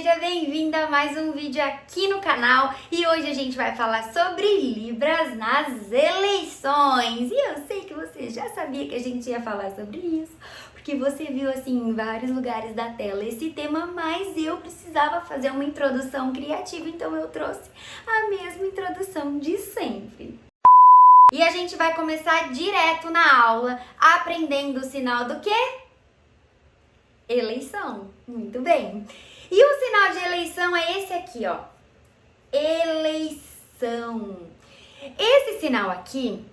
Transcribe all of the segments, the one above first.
seja bem-vinda a mais um vídeo aqui no canal e hoje a gente vai falar sobre Libras nas eleições. E eu sei que você já sabia que a gente ia falar sobre isso, porque você viu assim em vários lugares da tela esse tema, mas eu precisava fazer uma introdução criativa, então eu trouxe a mesma introdução de sempre. E a gente vai começar direto na aula, aprendendo o sinal do quê? Eleição. Muito bem. E o sinal de eleição é esse aqui, ó. Eleição. Esse sinal aqui,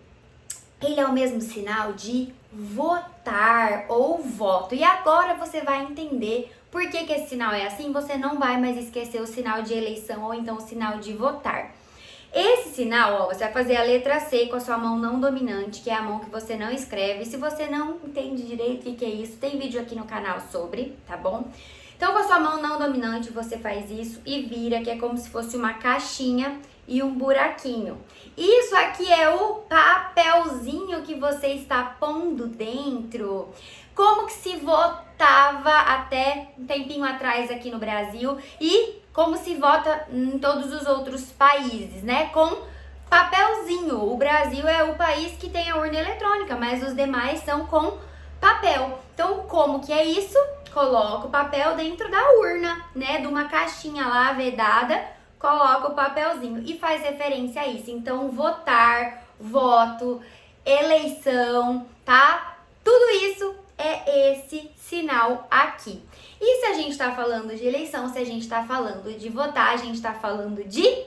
ele é o mesmo sinal de votar ou voto. E agora você vai entender por que esse sinal é assim. Você não vai mais esquecer o sinal de eleição ou então o sinal de votar. Esse sinal, ó, você vai fazer a letra C com a sua mão não dominante, que é a mão que você não escreve. Se você não entende direito o que é isso, tem vídeo aqui no canal sobre, tá bom? Então, com a sua mão não dominante, você faz isso e vira, que é como se fosse uma caixinha e um buraquinho. Isso aqui é o papelzinho que você está pondo dentro. Como que se votava até um tempinho atrás aqui no Brasil e como se vota em todos os outros países, né? Com papelzinho. O Brasil é o país que tem a urna eletrônica, mas os demais são com papel. Então, como que é isso? Coloca o papel dentro da urna, né? De uma caixinha lá vedada, coloca o papelzinho e faz referência a isso. Então, votar, voto, eleição, tá? Tudo isso é esse sinal aqui. E se a gente tá falando de eleição, se a gente tá falando de votar, a gente tá falando de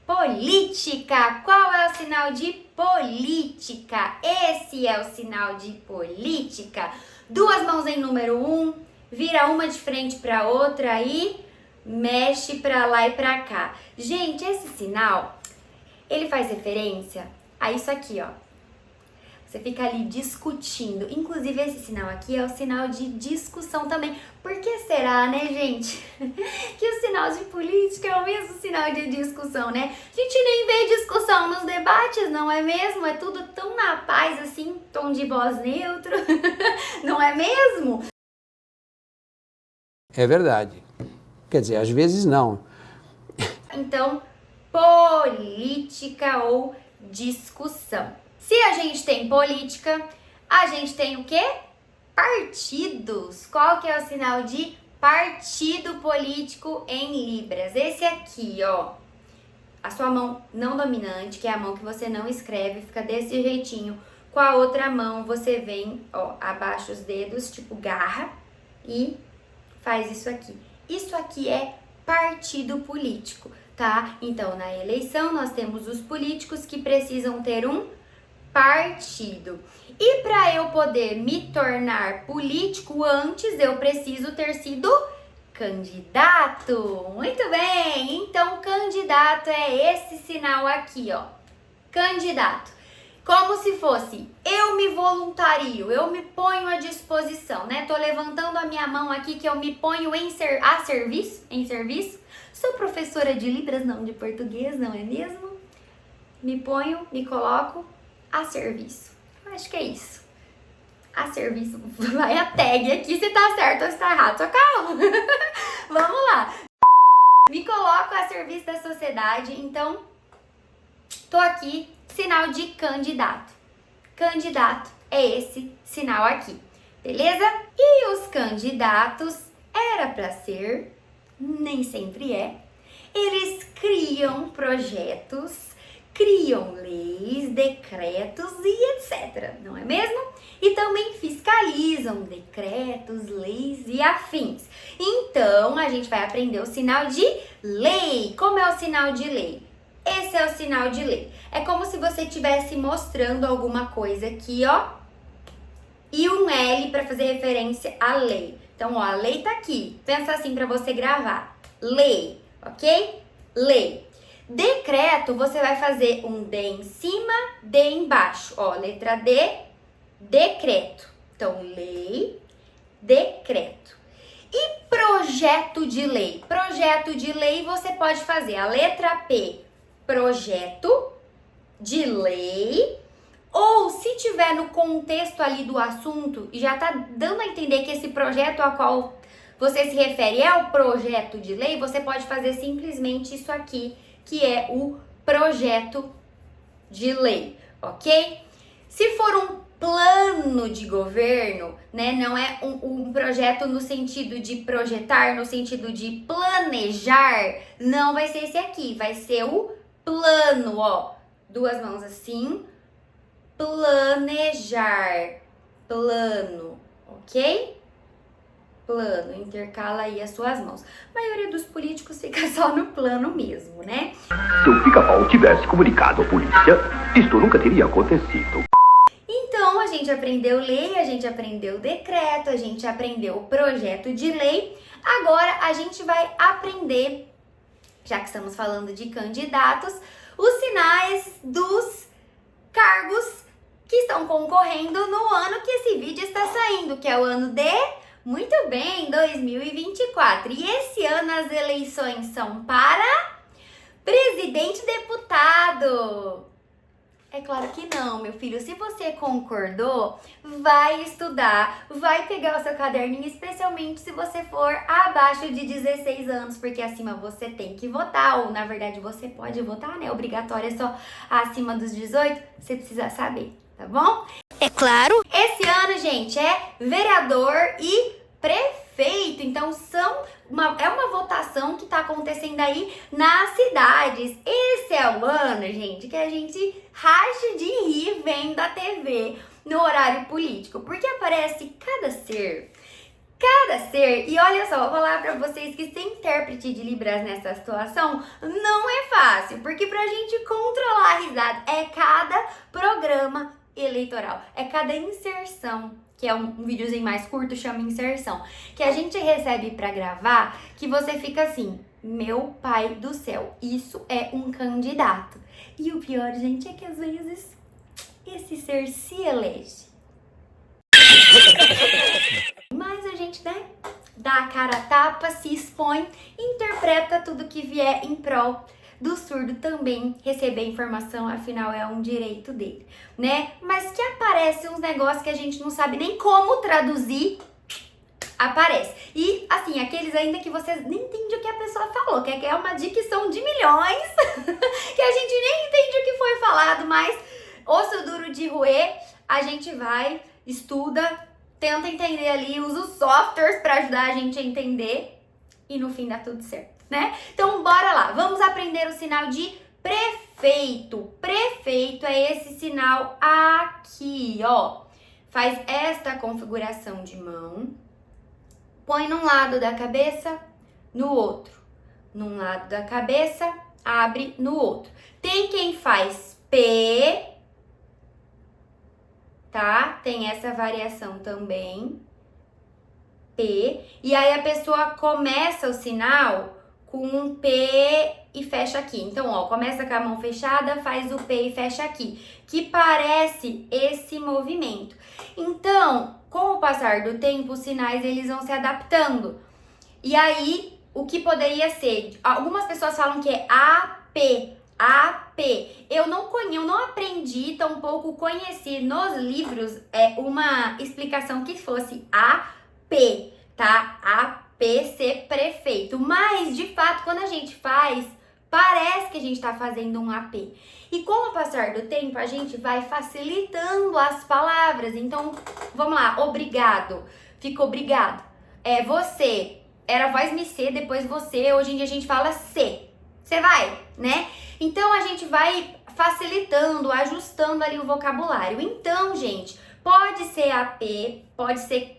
política. Qual é o sinal de política? Esse é o sinal de política. Duas mãos em número 1, vira uma de frente para outra e mexe para lá e para cá. Gente, esse sinal, ele faz referência a isso aqui, ó. Você fica ali discutindo. Inclusive, esse sinal aqui é o sinal de discussão também. Por que será, né, gente? Que o sinal de política é o mesmo sinal de discussão, né? A gente nem vê discussão nos debates, não é mesmo? É tudo tão na paz, assim, tom de voz neutro. Não é mesmo? É verdade. Quer dizer, às vezes não. Então, política ou discussão. Se a gente tem política, a gente tem o quê? Partidos. Qual que é o sinal de partido político em Libras? Esse aqui, ó. A sua mão não dominante, que é a mão que você não escreve, fica desse jeitinho. Com a outra mão você vem, ó, abaixa os dedos, tipo garra, e faz isso aqui. Isso aqui é partido político, tá? Então, na eleição, nós temos os políticos que precisam ter um partido. E para eu poder me tornar político antes, eu preciso ter sido candidato. Muito bem! Então, candidato é esse sinal aqui, ó. Candidato. Como se fosse, eu me voluntario, eu me ponho à disposição, né? Tô levantando a minha mão aqui que eu me ponho a serviço, em serviço. Sou professora de Libras, não de português, não é mesmo? Me ponho, me coloco a serviço. Eu acho que é isso. A serviço. Vai a tag aqui se tá certo ou se tá errado. Só calma. Vamos lá. Me coloco a serviço da sociedade. Então, tô aqui. Sinal de candidato. Candidato é esse sinal aqui. Beleza? E os candidatos era para ser, nem sempre é. Eles criam projetos, criam leis, decretos e etc. Não é mesmo? E também fiscalizam decretos, leis e afins. Então, a gente vai aprender o sinal de lei. Como é o sinal de lei? Esse é o sinal de lei. É como se você estivesse mostrando alguma coisa aqui, ó. E um L para fazer referência à lei. Então, ó, a lei tá aqui. Pensa assim para você gravar. Lei, ok? Lei. Decreto, você vai fazer um D em cima, D embaixo. Ó, letra D, decreto. Então, lei, decreto. E projeto de lei? Projeto de lei você pode fazer a letra P, projeto de lei. Ou se tiver no contexto ali do assunto e já tá dando a entender que esse projeto a qual você se refere ao projeto de lei, você pode fazer simplesmente isso aqui, que é o projeto de lei, ok? Se for um plano de governo, né, não é um projeto no sentido de projetar, no sentido de planejar, não vai ser esse aqui, vai ser o plano, ó, duas mãos assim, planejar, plano, ok? Plano, intercala aí as suas mãos. A maioria dos políticos fica só no plano mesmo, né? Se o Pica-Pau tivesse comunicado à polícia, isto nunca teria acontecido. Então, a gente aprendeu lei, a gente aprendeu decreto, a gente aprendeu projeto de lei. Agora, a gente vai aprender, já que estamos falando de candidatos, os sinais dos cargos que estão concorrendo no ano que esse vídeo está saindo, que é o ano de... Muito bem, 2024. E esse ano as eleições são para presidente e deputado. É claro que não, meu filho. Se você concordou, vai estudar, vai pegar o seu caderninho, especialmente se você for abaixo de 16 anos, porque acima você tem que votar, ou na verdade você pode votar, né? Obrigatório é só acima dos 18, você precisa saber, tá bom? É claro. Esse ano, gente, é vereador e prefeito, então é uma votação que tá acontecendo aí nas cidades. Esse é o ano, gente, que a gente racha de rir vendo a TV no horário político, porque aparece cada ser, e olha só, vou falar pra vocês que ser intérprete de Libras nessa situação não é fácil, porque pra gente controlar a risada é cada programa eleitoral, é cada inserção, que é um videozinho mais curto, chama inserção, que a gente recebe pra gravar, que você fica assim, meu pai do céu, isso é um candidato. E o pior, gente, é que às vezes esse ser se elege. Mas a gente, né, dá a cara a tapa, se expõe, interpreta tudo que vier em prol do surdo também receber informação, afinal é um direito dele, né? Mas que aparece uns negócios que a gente não sabe nem como traduzir, aparece. E assim, aqueles ainda que você nem entende o que a pessoa falou, que é uma dicção de milhões, que a gente nem entende o que foi falado, mas osso duro de roer, a gente vai, estuda, tenta entender ali, usa os softwares para ajudar a gente a entender e no fim dá tudo certo, né? Então bora lá, vamos aprender o sinal de prefeito. Prefeito é esse sinal aqui, ó. Faz esta configuração de mão, põe num lado da cabeça, no outro. Num lado da cabeça, abre no outro. Tem quem faz P, tá? Tem essa variação também, P. E aí a pessoa começa o sinal com um P e fecha aqui. Então, ó, começa com a mão fechada, faz o P e fecha aqui, que parece esse movimento. Então, com o passar do tempo, os sinais eles vão se adaptando. E aí, o que poderia ser? Algumas pessoas falam que é AP, AP. Eu não aprendi, tampouco conheci nos livros uma explicação que fosse AP, tá? AP ser prefeito. Mas, de fato, quando a gente faz, parece que a gente tá fazendo um AP. E com o passar do tempo, a gente vai facilitando as palavras. Então, vamos lá, obrigado. Fica obrigado. Você. Era voz me ser, depois você. Hoje em dia a gente fala C. Você vai, né? Então, a gente vai facilitando, ajustando ali o vocabulário. Então, gente, pode ser AP, pode ser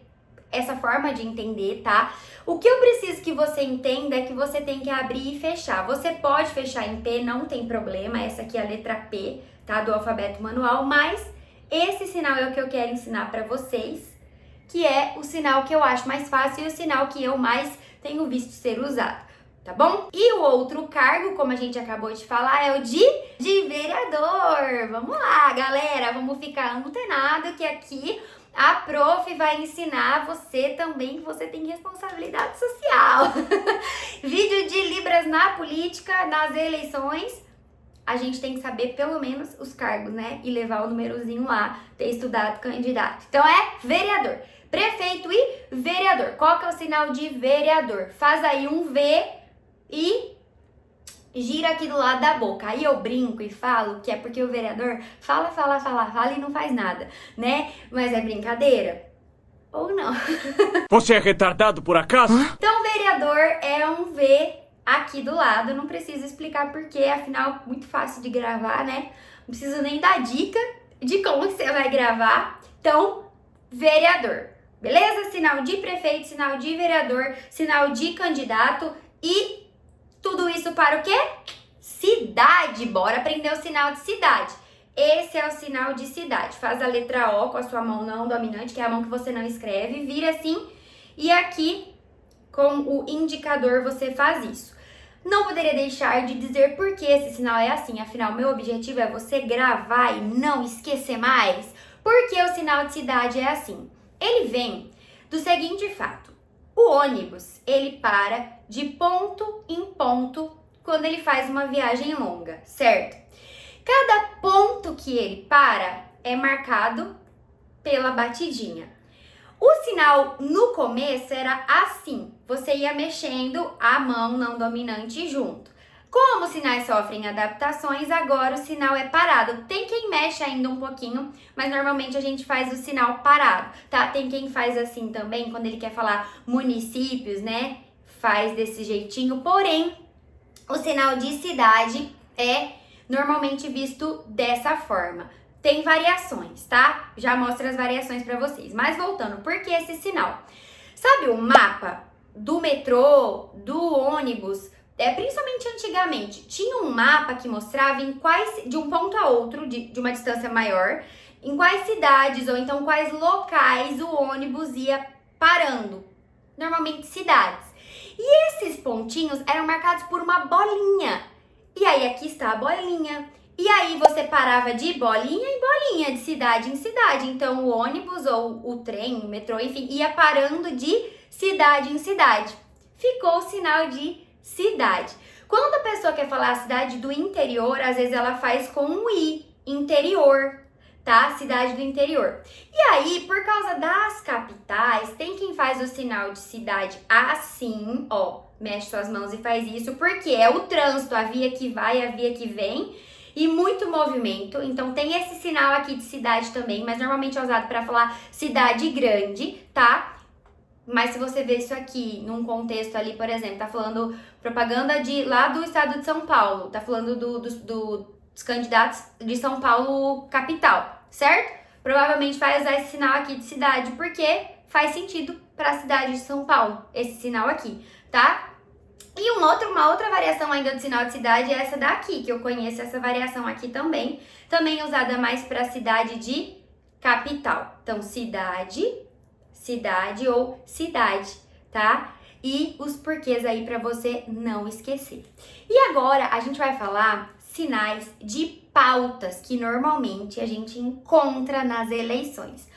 essa forma de entender, tá? O que eu preciso que você entenda é que você tem que abrir e fechar. Você pode fechar em P, não tem problema. Essa aqui é a letra P, tá? Do alfabeto manual, mas esse sinal é o que eu quero ensinar pra vocês, que é o sinal que eu acho mais fácil e o sinal que eu mais tenho visto ser usado, tá bom? E o outro cargo, como a gente acabou de falar, é o de vereador. Vamos lá, galera, vamos ficar antenado que aqui a prof vai ensinar você também que você tem responsabilidade social. Vídeo de Libras na política, nas eleições. A gente tem que saber pelo menos os cargos, né? E levar o númerozinho lá, ter estudado candidato. Então é vereador. Prefeito e vereador. Qual que é o sinal de vereador? Faz aí um V e gira aqui do lado da boca. Aí eu brinco e falo que é porque o vereador fala e não faz nada, né? Mas é brincadeira? Ou não? Você é retardado por acaso? Então, vereador é um V aqui do lado. Não preciso explicar porquê, afinal, muito fácil de gravar, né? Não preciso nem dar dica de como que você vai gravar. Então, vereador. Beleza? Sinal de prefeito, sinal de vereador, sinal de candidato e tudo isso para o quê? Cidade. Bora aprender o sinal de cidade. Esse é o sinal de cidade. Faz a letra O com a sua mão não dominante, que é a mão que você não escreve, vira assim. E aqui, com o indicador, você faz isso. Não poderia deixar de dizer por que esse sinal é assim. Afinal, meu objetivo é você gravar e não esquecer mais. Por que o sinal de cidade é assim? Ele vem do seguinte fato. O ônibus, ele para de ponto em ponto quando ele faz uma viagem longa, certo? Cada ponto que ele para é marcado pela batidinha. O sinal no começo era assim, você ia mexendo a mão não dominante junto. Como os sinais sofrem adaptações, agora o sinal é parado. Tem quem mexe ainda um pouquinho, mas normalmente a gente faz o sinal parado, tá? Tem quem faz assim também, quando ele quer falar municípios, né? Faz desse jeitinho, porém, o sinal de cidade é normalmente visto dessa forma. Tem variações, tá? Já mostro as variações pra vocês. Mas voltando, por que esse sinal? Sabe o mapa do metrô, do ônibus? Principalmente antigamente, tinha um mapa que mostrava em quais, de um ponto a outro, de uma distância maior, em quais cidades ou então quais locais o ônibus ia parando. Normalmente cidades. E esses pontinhos eram marcados por uma bolinha. E aí aqui está a bolinha. E aí você parava de bolinha em bolinha, de cidade em cidade. Então o ônibus ou o trem, o metrô, enfim, ia parando de cidade em cidade. Ficou o sinal de cidade. Quando a pessoa quer falar a cidade do interior, às vezes ela faz com um I, interior, tá? Cidade do interior. E aí, por causa das capitais, tem quem faz o sinal de cidade assim, ó, mexe suas mãos e faz isso, porque é o trânsito, a via que vai, a via que vem, e muito movimento. Então tem esse sinal aqui de cidade também, mas normalmente é usado para falar cidade grande, tá? Mas se você vê isso aqui num contexto ali, por exemplo, tá falando propaganda de lá do estado de São Paulo, tá falando dos candidatos de São Paulo capital, certo? Provavelmente vai usar esse sinal aqui de cidade, porque faz sentido para a cidade de São Paulo, esse sinal aqui, tá? E uma outra variação ainda do sinal de cidade é essa daqui, que eu conheço essa variação aqui também usada mais para cidade de capital. Então, cidade ou cidade, tá? E os porquês aí para você não esquecer. E agora a gente vai falar sinais de pautas que normalmente a gente encontra nas eleições.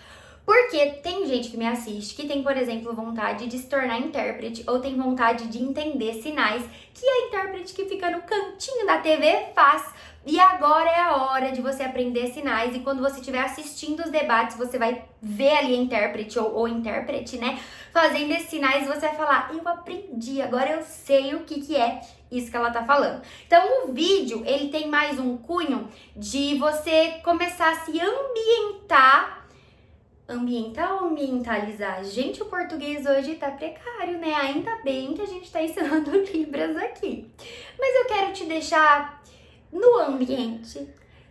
Porque tem gente que me assiste que tem, por exemplo, vontade de se tornar intérprete ou tem vontade de entender sinais que a intérprete que fica no cantinho da TV faz. E agora é a hora de você aprender sinais e quando você estiver assistindo os debates, você vai ver ali a intérprete ou intérprete, né? Fazendo esses sinais, você vai falar, eu aprendi, agora eu sei o que é isso que ela tá falando. Então o vídeo, ele tem mais um cunho de você começar a se ambientar ou ambientalizar? Gente, o português hoje tá precário, né? Ainda bem que a gente tá ensinando Libras aqui. Mas eu quero te deixar no ambiente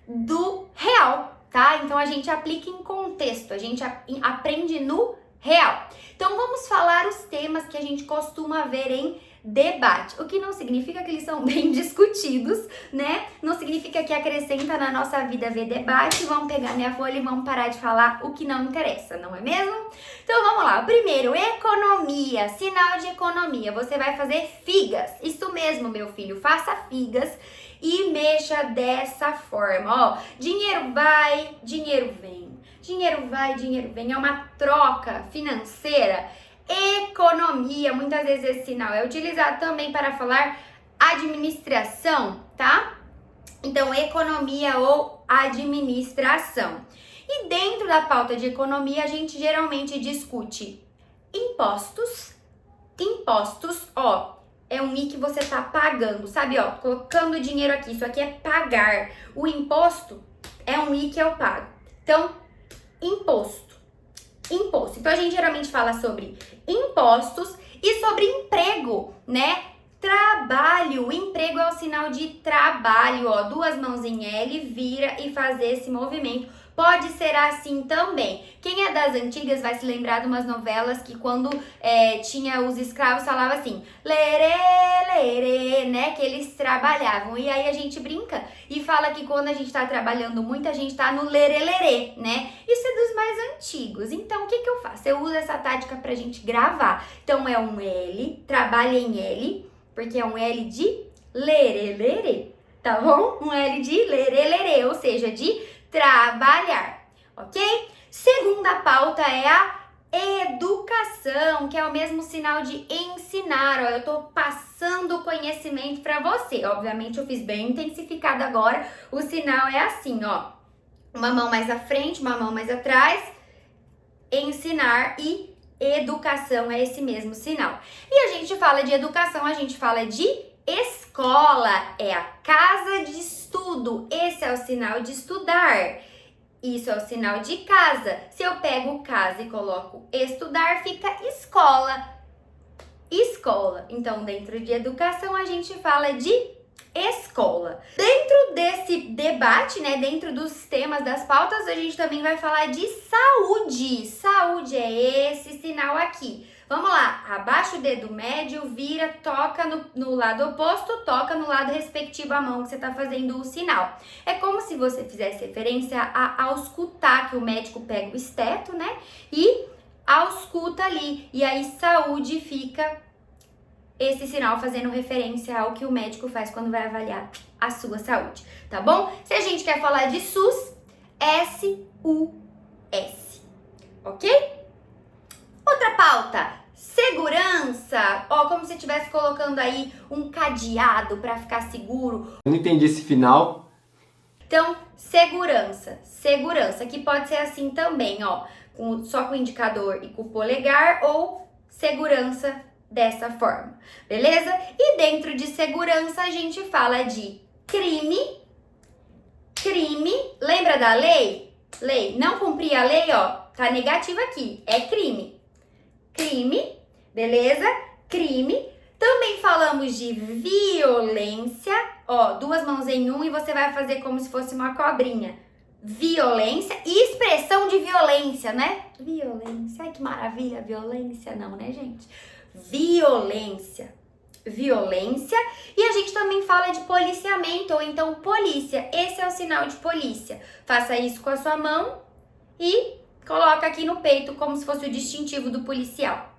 do real, tá? Então a gente aplica em contexto, a gente aprende no real. Então vamos falar os temas que a gente costuma ver em debate, o que não significa que eles são bem discutidos, né? Não significa que acrescenta na nossa vida ver debate, vamos pegar minha folha e vamos parar de falar o que não interessa, não é mesmo? Então vamos lá, primeiro, economia, sinal de economia, você vai fazer figas, isso mesmo, meu filho, faça figas e mexa dessa forma, ó, dinheiro vai, dinheiro vem, dinheiro vai, dinheiro vem, é uma troca financeira. Economia, muitas vezes esse sinal é utilizado também para falar administração, tá? Então, economia ou administração. E dentro da pauta de economia, a gente geralmente discute impostos. Impostos, ó, é um I que você tá pagando, sabe, ó, colocando dinheiro aqui, isso aqui é pagar. O imposto é um I que eu pago. Então, imposto. Imposto. Então, a gente geralmente fala sobre impostos e sobre emprego, né? Trabalho. Emprego é o sinal de trabalho, ó. Duas mãos em L, vira e fazer esse movimento. Pode ser assim também. Quem é das antigas vai se lembrar de umas novelas que quando tinha os escravos falava assim, lerê, lerê, né? Que eles trabalhavam. E aí a gente brinca e fala que quando a gente tá trabalhando muito, a gente tá no lerê, lerê, né? Isso é dos mais antigos. Então, o que eu faço? Eu uso essa tática pra gente gravar. Então, é um L, trabalha em L, porque é um L de lerê, lerê, tá bom? Um L de lerê, lerê, ou seja, de trabalhar, ok? Segunda pauta é a educação, que é o mesmo sinal de ensinar, ó, eu tô passando o conhecimento para você. Obviamente eu fiz bem intensificado agora, o sinal é assim, ó, uma mão mais à frente, uma mão mais atrás, ensinar e educação é esse mesmo sinal. E a gente fala de educação, a gente fala de escola, é a casa de estudo, esse é o sinal de estudar. Isso é o sinal de casa. Se eu pego casa e coloco estudar, fica escola. Escola. Então, dentro de educação, a gente fala de escola. Dentro desse debate, né, dentro dos temas das pautas, a gente também vai falar de saúde. Saúde é esse sinal aqui. Vamos lá, abaixa o dedo médio, vira, toca no lado oposto, toca no lado respectivo a mão que você tá fazendo o sinal. É como se você fizesse referência a auscultar, que o médico pega o esteto, né, e ausculta ali. E aí saúde fica esse sinal fazendo referência ao que o médico faz quando vai avaliar a sua saúde, tá bom? Se a gente quer falar de SUS, S-U-S, ok? Outra pauta, segurança, ó, como se estivesse colocando aí um cadeado para ficar seguro. Eu não entendi esse final. Então, segurança, que pode ser assim também, ó, só com o indicador e com o polegar, ou segurança dessa forma, beleza? E dentro de segurança a gente fala de crime, lembra da lei? Lei, não cumprir a lei, ó, tá negativa aqui, é crime, beleza? Crime. Também falamos de violência, ó, duas mãos em um e você vai fazer como se fosse uma cobrinha. Violência e expressão de violência, né? Violência, ai que maravilha, violência não, né, gente? Violência. E a gente também fala de policiamento, ou então polícia. Esse é o sinal de polícia. Faça isso com a sua mão e coloca aqui no peito como se fosse o distintivo do policial.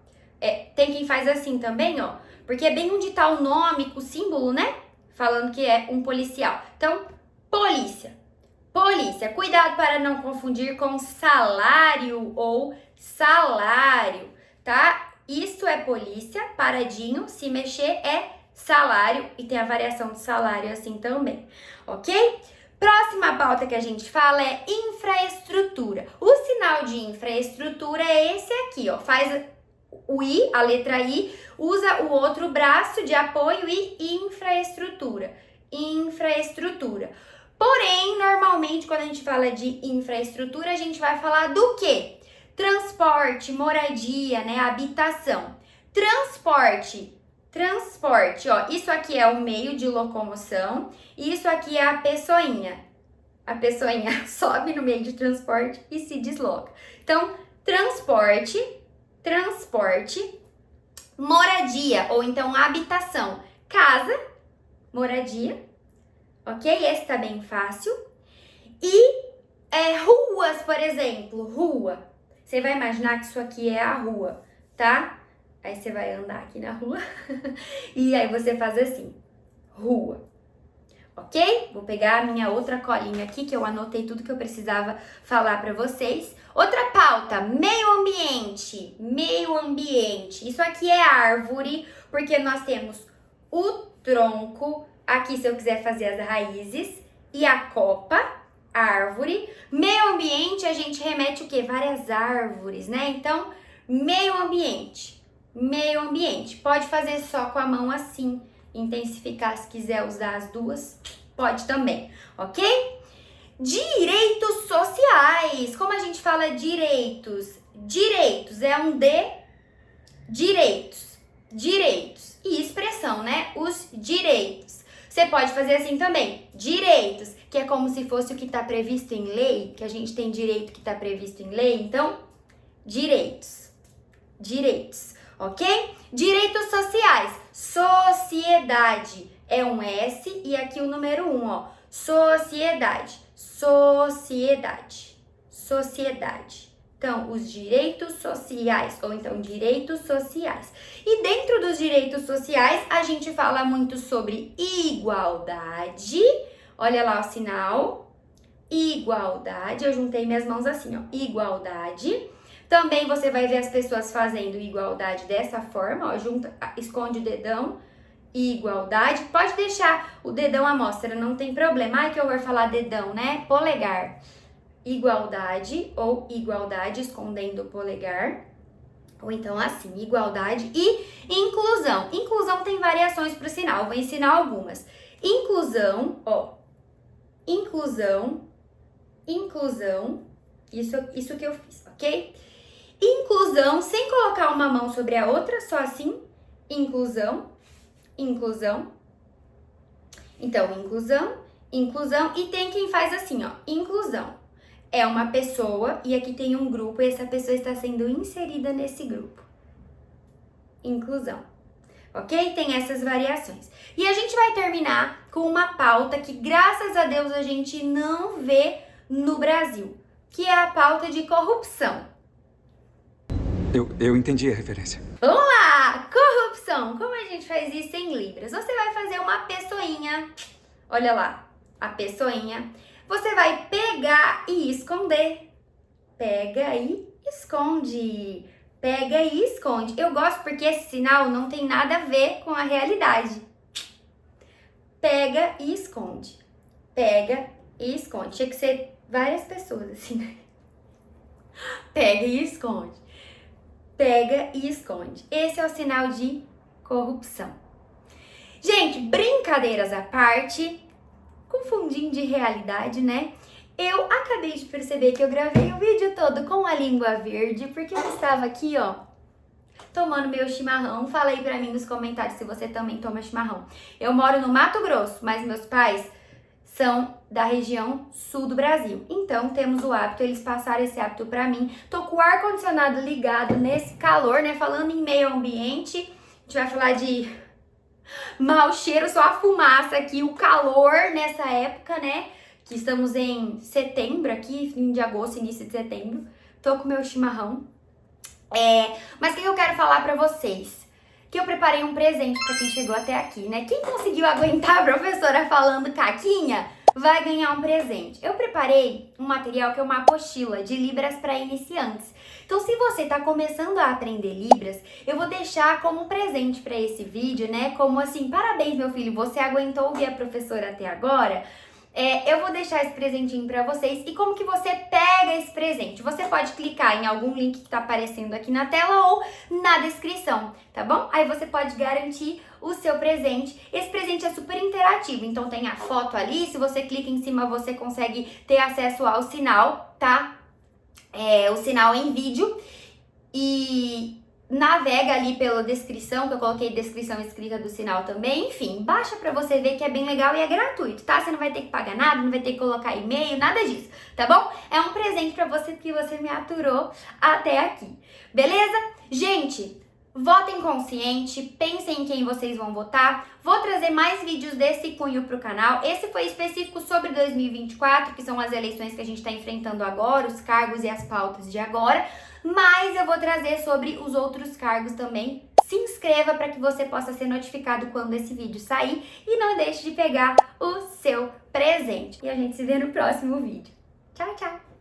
Tem quem faz assim também, ó, porque é bem onde tá o nome, com o símbolo, né? Falando que é um policial. Então, polícia. Cuidado para não confundir com salário ou salário, tá? Isso é polícia, paradinho, se mexer é salário e tem a variação de salário assim também, ok? Próxima pauta que a gente fala é infraestrutura. O sinal de infraestrutura é esse aqui, ó, faz o I, a letra I, usa o outro braço de apoio e infraestrutura. Porém, normalmente quando a gente fala de infraestrutura, a gente vai falar do quê? Transporte, moradia, né, habitação. Transporte, ó, isso aqui é o meio de locomoção e isso aqui é a pessoinha. A pessoinha sobe no meio de transporte e se desloca. Então, transporte, moradia, ou então habitação, casa, moradia, ok? Esse tá bem fácil. E ruas, por exemplo, rua. Você vai imaginar que isso aqui é a rua, tá? Aí você vai andar aqui na rua e aí você faz assim, rua, ok? Vou pegar a minha outra colinha aqui, que eu anotei tudo que eu precisava falar pra vocês. Outra pauta, meio ambiente. Isso aqui é árvore, porque nós temos o tronco, aqui se eu quiser fazer as raízes, e a copa, árvore. Meio ambiente, a gente remete o quê? Várias árvores, né? Então, meio ambiente. Meio ambiente. Pode fazer só com a mão assim. Intensificar se quiser usar as duas. Pode também, ok? Direitos sociais. Como a gente fala direitos? Direitos é um de direitos. Direitos. E expressão, né? Os direitos. Você pode fazer assim também. Direitos, que é como se fosse o que está previsto em lei, que a gente tem direito que está previsto em lei. Então, direitos. Direitos, ok? Direitos sociais. Sociedade é um S e aqui o número 1, ó. Sociedade. Sociedade. Sociedade. Então, os direitos sociais, ou então direitos sociais. E dentro dos direitos sociais, a gente fala muito sobre igualdade. Olha lá o sinal. Igualdade. Eu juntei minhas mãos assim, ó. Igualdade. Também você vai ver as pessoas fazendo igualdade dessa forma, ó. Junta, esconde o dedão. Igualdade. Pode deixar o dedão à mostra, não tem problema. Ai, que horror falar dedão, né? Polegar. Igualdade ou igualdade, escondendo o polegar. Ou então assim, igualdade e inclusão. Inclusão tem variações para o sinal, vou ensinar algumas. Inclusão, ó. Inclusão. Inclusão. Isso que eu fiz, ok? Inclusão, sem colocar uma mão sobre a outra, só assim. Inclusão. Inclusão. Então, inclusão, inclusão. E tem quem faz assim, ó. Inclusão. É uma pessoa e aqui tem um grupo e essa pessoa está sendo inserida nesse grupo. Inclusão. Ok? Tem essas variações. E a gente vai terminar com uma pauta que, graças a Deus, a gente não vê no Brasil, que é a pauta de corrupção. Eu entendi a referência. Vamos lá! Corrupção. Como a gente faz isso em Libras? Você vai fazer uma pessoinha. Olha lá, a pessoinha. Você vai pegar e esconder. Pega e esconde. Pega e esconde. Eu gosto porque esse sinal não tem nada a ver com a realidade. Pega e esconde. Pega e esconde. Tinha que ser várias pessoas assim, né? Pega e esconde. Pega e esconde. Esse é o sinal de corrupção. Gente, brincadeiras à parte, com fundinho de realidade, né? Eu acabei de perceber que eu gravei o vídeo todo com a língua verde, porque eu estava aqui, ó, tomando meu chimarrão. Falei pra mim nos comentários se você também toma chimarrão. Eu moro no Mato Grosso, mas meus pais são da região sul do Brasil. Então, temos o hábito, eles passaram esse hábito pra mim. Tô com o ar-condicionado ligado nesse calor, né? Falando em meio ambiente, a gente vai falar de mau cheiro, só a fumaça aqui, o calor nessa época, né? Que estamos em setembro aqui, fim de agosto, início de setembro. Tô com meu chimarrão. Mas o que eu quero falar pra vocês? Que eu preparei um presente pra quem chegou até aqui, né? Quem conseguiu aguentar a professora falando caquinha, vai ganhar um presente. Eu preparei um material que é uma apostila de Libras para iniciantes. Então, se você tá começando a aprender Libras, eu vou deixar como um presente para esse vídeo, né? Como assim, parabéns, meu filho, você aguentou ouvir a professora até agora. Eu vou deixar esse presentinho pra vocês. E como que você pega esse presente? Você pode clicar em algum link que tá aparecendo aqui na tela ou na descrição, tá bom? Aí você pode garantir o seu presente. Esse presente é super interativo, então tem a foto ali. Se você clica em cima, você consegue ter acesso ao sinal, tá? O sinal em vídeo. E navega ali pela descrição, que eu coloquei descrição escrita do sinal também. Enfim, baixa pra você ver que é bem legal e é gratuito, tá? Você não vai ter que pagar nada, não vai ter que colocar e-mail, nada disso, tá bom? É um presente pra você que você me aturou até aqui, beleza? Gente, votem consciente, pensem em quem vocês vão votar. Vou trazer mais vídeos desse cunho pro canal. Esse foi específico sobre 2024, que são as eleições que a gente tá enfrentando agora, os cargos e as pautas de agora. Mas eu vou trazer sobre os outros cargos também. Se inscreva para que você possa ser notificado quando esse vídeo sair. E não deixe de pegar o seu presente. E a gente se vê no próximo vídeo. Tchau, tchau!